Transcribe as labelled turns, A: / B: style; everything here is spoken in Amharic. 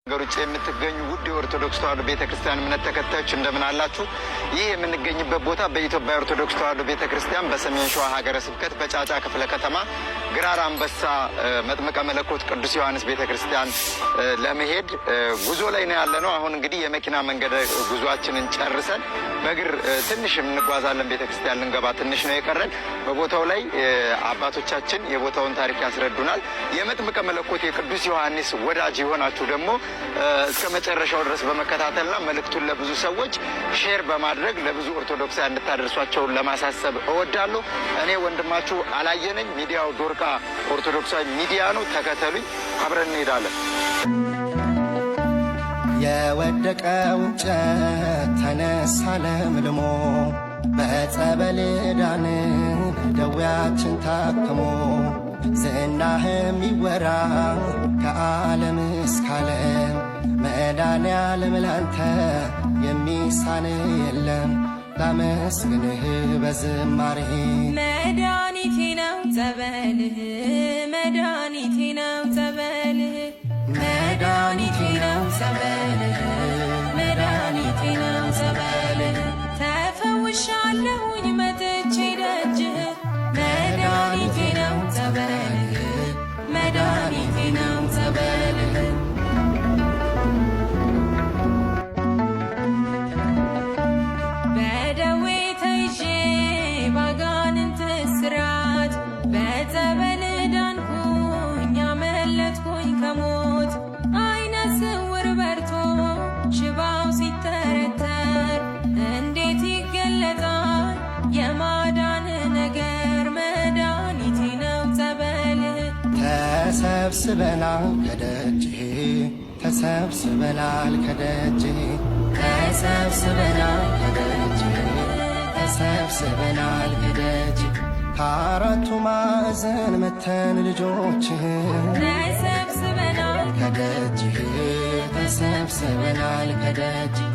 A: ገሩጭ የምትገኙ ውድ የኦርቶዶክስ ተዋሕዶ ቤተክርስቲያን እምነት ተከታዮች እንደምን አላችሁ? ይህ የምንገኝበት ቦታ በኢትዮጵያ ኦርቶዶክስ ተዋሕዶ ቤተክርስቲያን በሰሜን ሸዋ ሀገረ ስብከት በጫጫ ክፍለ ከተማ ግራር አንበሳ መጥምቀ መለኮት ቅዱስ ዮሐንስ ቤተክርስቲያን ለመሄድ ጉዞ ላይ ነው ያለነው። አሁን እንግዲህ የመኪና መንገድ ጉዟችንን ጨርሰን በእግር ትንሽ እንጓዛለን። ቤተክርስቲያን ልንገባ ትንሽ ነው የቀረን። በቦታው ላይ አባቶቻችን የቦታውን ታሪክ ያስረዱናል። የመጥምቀ መለኮት የቅዱስ ዮሐንስ ወዳጅ የሆናችሁ ደግሞ እስከ መጨረሻው ድረስ በመከታተልና መልእክቱን ለብዙ ሰዎች ሼር በማድረግ ለብዙ ኦርቶዶክሳውያን እንድታደርሷቸው ለማሳሰብ እወዳለሁ። እኔ ወንድማችሁ አላየነኝ። ሚዲያው ዶርቃ ኦርቶዶክሳዊ ሚዲያ ነው። ተከተሉኝ፣ አብረን እንሄዳለን።
B: የወደቀው እንጨት ተነሳ ለምልሞ፣ በጸበል ዳንን ደዌያችን ታክሞ፣ ዝናህም ይወራ ከዓለም እስከ ዓለም፣ መድኃኔዓለም ላንተ የሚሳን የለም። ላመስግንህ በዝማሬ
C: መድኃኒቴ ነው ጸበልህ፣ መድኃኒቴ ነው ጸበልህ፣ መድኃኒቴ ነው ጸበልህ፣ መድኃኒቴ ነው ጸበልህ። ተፈውሻለሁኝ መጥቼ ደጅህ፣ መድኃኒቴ ነው ጸበልህ፣ መድኃኒቴ ነው ጸበልህ። በደዌ ተይዤ ባጋንንት እስራት በጸበል ዳንኩኝ አመለጥኩኝ ከሞት። አይነ ስውር በርቶ ሽባው ሲተረተር እንዴት ይገለጣል የማዳን ነገር? መድኃኒቴ ነው ጸበልህ።
B: ተሰብስበናል ከደጅህ፣ ተሰብስበናል ከደጅህ፣ ተሰብስበናል ከደጅህ፣ ተሰብስበናል ከደጅህ። ከአራቱ ማዕዘን መተን ልጆችህ
C: ተሰብስበናል
B: ከደጅህ፣ ተሰብስበናል ከደጅህ።